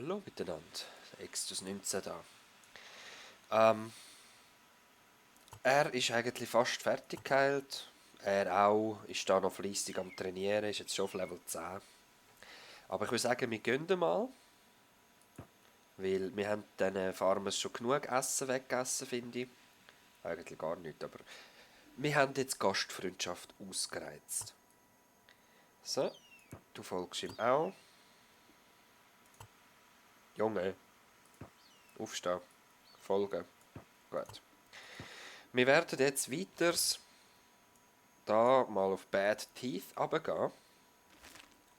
Hallo miteinander, Extus 19 da. Ähm, Er ist eigentlich fast fertig geheilt. Er auch ist da noch fleissig am Trainieren, ist jetzt schon auf Level 10. Aber ich würde sagen, wir gehen mal, weil wir haben diesen Farmers schon genug Essen weggegessen, finde ich. Eigentlich gar nicht, aber wir haben jetzt Gastfreundschaft ausgereizt. So, du folgst ihm auch. Junge, aufstehen, folgen. Gut. Wir werden jetzt weiters da mal auf Bad Teeth runtergehen.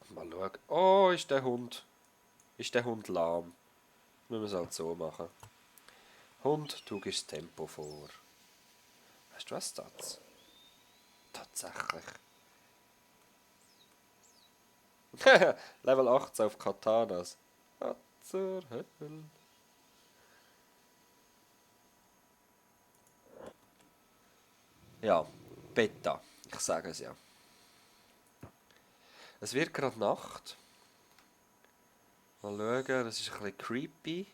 Mal schauen. Oh, ist der Hund. Ist der Hund lahm? Müssen wir es halt so machen. Hund, du gibst Tempo vor. Weißt du was, das? Tatsächlich. Level 18 auf Katanas. Was zur Hölle? Ja, Beta. Ich sage es ja. Es wird gerade Nacht. Mal schauen, das ist ein bisschen creepy.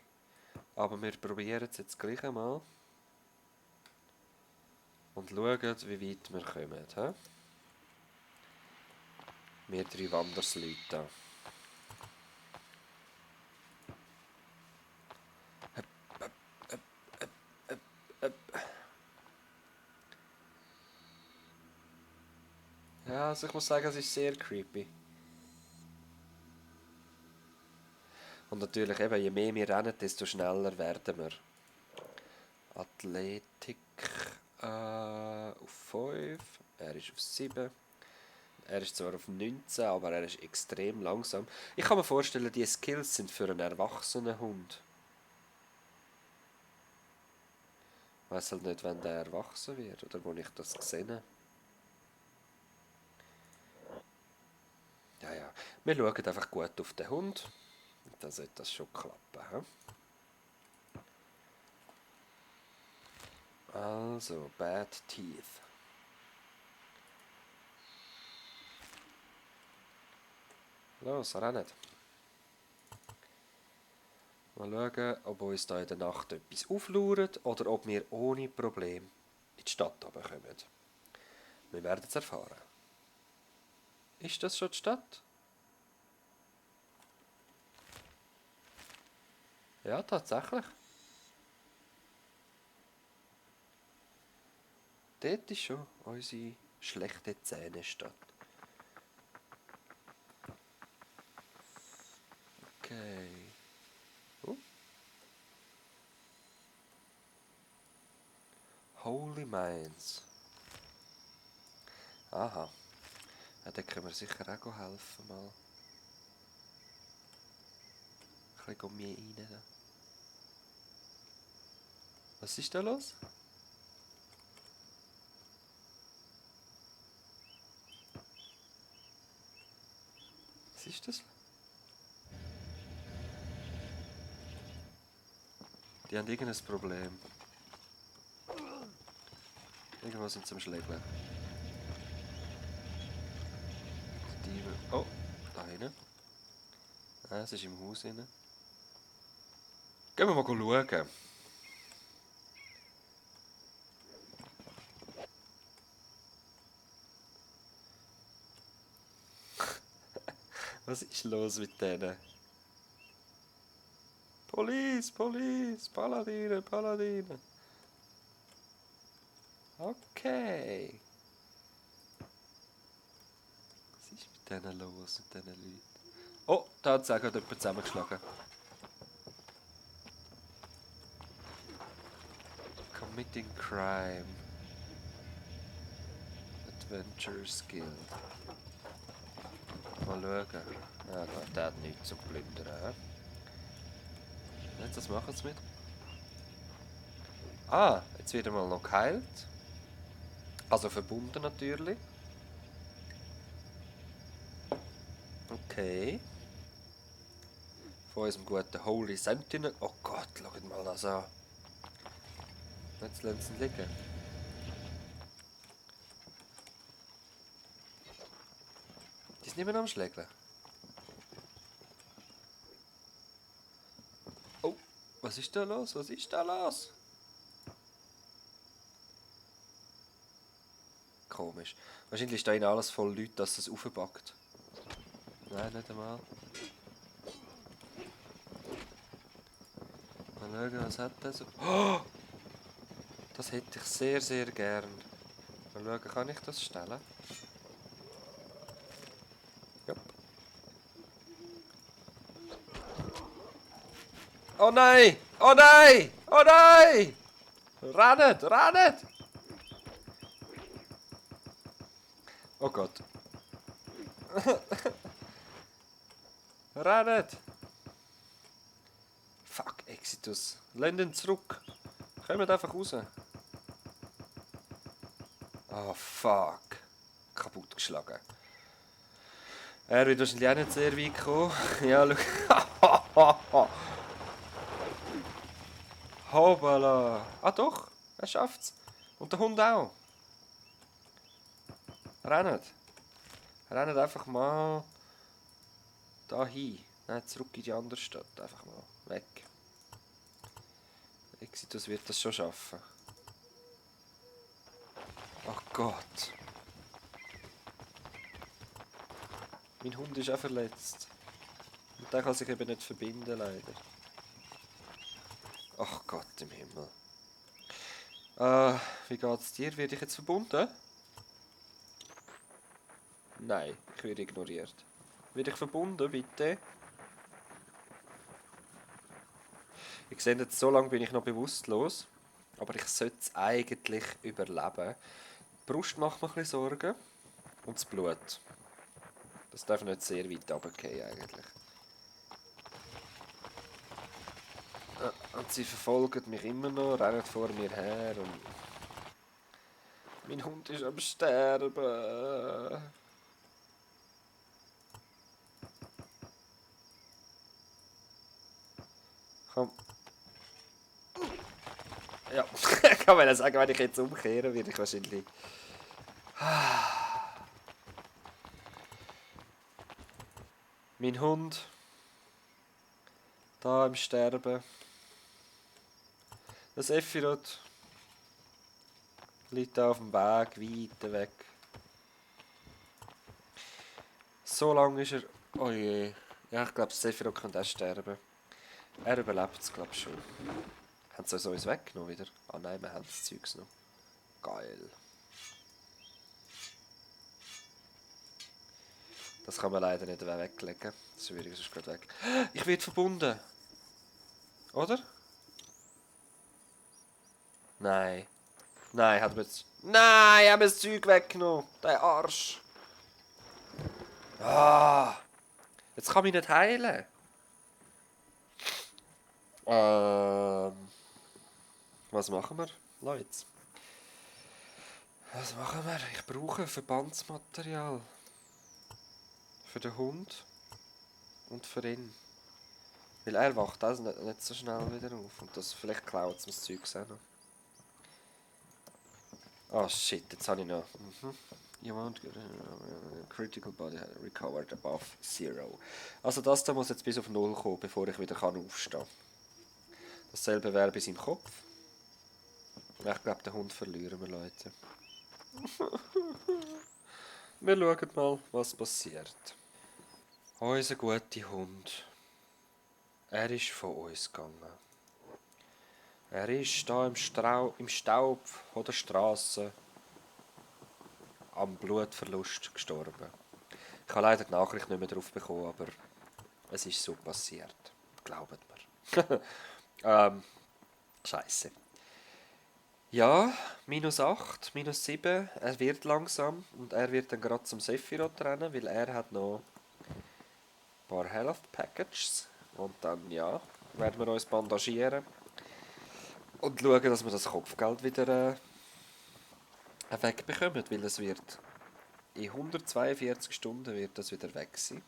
Aber wir probieren es jetzt gleich einmal. Und schauen, wie weit wir kommen. He? Wir drei Wandersleute. Ja, also ich muss sagen, es ist sehr creepy. Und natürlich eben, je mehr wir rennen, desto schneller werden wir. Athletik auf 5. Er ist auf 7. Er ist zwar auf 19, aber er ist extrem langsam. Ich kann mir vorstellen, die Skills sind für einen erwachsenen Hund. Ich weiss halt nicht, wenn der erwachsen wird oder wo ich das gesehen habe. Ja, ja. Wir schauen einfach gut auf den Hund. Dann sollte das schon klappen. He? Also, Bad Teeth. Los, rennt. Mal schauen, ob uns da in der Nacht etwas auflauert oder ob wir ohne Problem in die Stadt kommen. Wir werden es erfahren. Ist das schon die Stadt? Ja, tatsächlich. Dort ist schon unsere schlechte Zähne-Stadt. Okay. Oh. Holy Mines. Aha. Ja, da können wir sicher auch helfen mal. Ein bisschen Gummi rein. Da. Was ist da los? Was ist das? Die haben irgendein Problem. Irgendwas sind zum Schlägeln. Die... Oh, da hinten. Ah, es ist im Haus hinten. Gehen wir mal schauen. Was ist los mit denen? Police, Police, Paladine, Paladine. Okay. Was ist mit denen los, mit diesen Leuten? Oh, da hat es auch gerade jemand zusammengeschlagen. Committing Crime. Adventures Guild. Mal schauen. Ja, der hat nichts zum Plündern. Jetzt, was machen sie mit? Ah, jetzt wird er mal noch geheilt. Also verbunden natürlich. Okay. Von unserem guten Holy Sentinel. Oh Gott, schaut mal das an. Jetzt lassen sie ihn liegen. Die sind nicht mehr am Schlägeln. Was ist da los? Was ist da los? Komisch. Wahrscheinlich ist da in alles voll Leute, dass es aufbackt. Nein, nicht einmal. Mal schauen, was hat der so... Oh! Das hätte ich sehr, sehr gern. Mal schauen, kann ich das stellen? Ja. Oh nein! Oh nein! Oh nein! Rennet! Rennet! Oh Gott. Rennet! Fuck, Exitus. Lass ihn zurück. Kommt einfach raus. Oh fuck. Kaputt geschlagen. Er wird wahrscheinlich auch nicht sehr weit kommen. Ja, schau. Hoppala. Ah doch, er schafft's. Und der Hund auch. Rennt. Rennt einfach mal da hin. Nein, zurück in die andere Stadt. Einfach mal weg. Exitus wird das schon schaffen. Ach Gott. Mein Hund ist auch verletzt. Und der kann sich eben nicht verbinden, leider. Ach Gott im Himmel. Wie geht's dir? Werde ich jetzt verbunden? Nein, ich werde ignoriert. Werde ich verbunden, bitte? Ich sehe jetzt, so lange bin ich noch bewusstlos. Aber ich sollte es eigentlich überleben. Die Brust macht mir ein bisschen Sorgen. Und das Blut. Das darf nicht sehr weit runtergehen eigentlich. Und sie verfolgen mich immer noch, rennen vor mir her und... Mein Hund ist am Sterben. Komm. Ja, kann man sagen, wenn ich jetzt umkehre, werde ich wahrscheinlich... Mein Hund... Da im Sterben. Das Sephiroth liegt da auf dem Weg, weit weg. So lange ist er... Oh je. Ja, ich glaube, Sephiroth kann auch sterben. Er überlebt es, glaube ich, schon. Haben sie uns weggenommen wieder? Ah nein, wir haben das Zeugs noch. Geil. Das kann man leider nicht weglegen. Das würde ich sonst gerade weg. Ich werde verbunden. Oder? Nein. Nein, hat mir jetzt... Nein, haben mir das Zeug weggenommen. Der Arsch. Ah. Jetzt kann ich nicht heilen. Was machen wir, Leute? Was machen wir? Ich brauche Verbandsmaterial. Für den Hund. Und für ihn. Weil er wacht also nicht so schnell wieder auf. Und das, vielleicht klaut es mir das Zeug auch noch. Oh shit, jetzt habe ich noch. You won't get critical body recovered above 0. Also das da muss jetzt bis auf 0 kommen, bevor ich wieder aufstehen kann. Dasselbe wäre bis im Kopf. Ich glaube, den Hund verlieren wir, Leute. Wir schauen mal, was passiert. Unser guter Hund. Er ist von uns gegangen. Er ist da im Staub von der Straße am Blutverlust gestorben. Ich habe leider die Nachricht nicht mehr drauf bekommen, aber es ist so passiert. Glaubt mir. Scheiße. Ja, -8, -7. Er wird langsam und er wird dann gerade zum Sephiroth rennen, weil er hat noch ein paar Health Packages. Und dann, ja, werden wir uns bandagieren und schauen, dass wir das Kopfgeld wieder wegbekommen, weil es wird in 142 Stunden wird das wieder weg sein.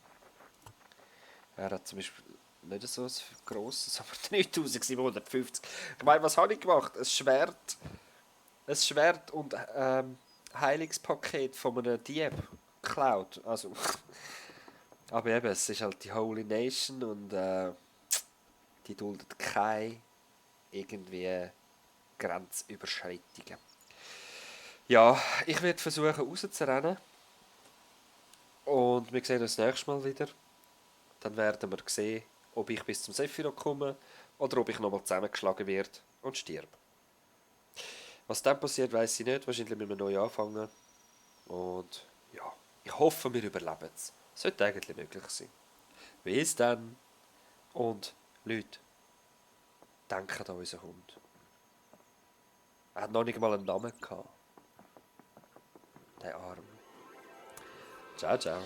Er hat zum Beispiel nicht so ein grosses, aber 3750. Ich meine, was habe ich gemacht? Ein Schwert und Heilungspaket von einem Dieb geklaut. Also, aber eben, es ist halt die Holy Nation und die duldet keine irgendwie Grenzüberschreitungen. Ja, ich werde versuchen rauszurennen und wir sehen uns das nächste Mal wieder. Dann werden wir sehen, ob ich bis zum Sephiroth komme oder ob ich nochmal zusammengeschlagen werde und stirb. Was dann passiert, weiß ich nicht. Wahrscheinlich müssen wir neu anfangen. Und ja, ich hoffe, wir überleben es. Sollte eigentlich möglich sein. Bis dann. Und Leute, denkt an unseren Hund. Er hat noch nicht mal einen Namen gehabt. Der Arm. Ciao, ciao.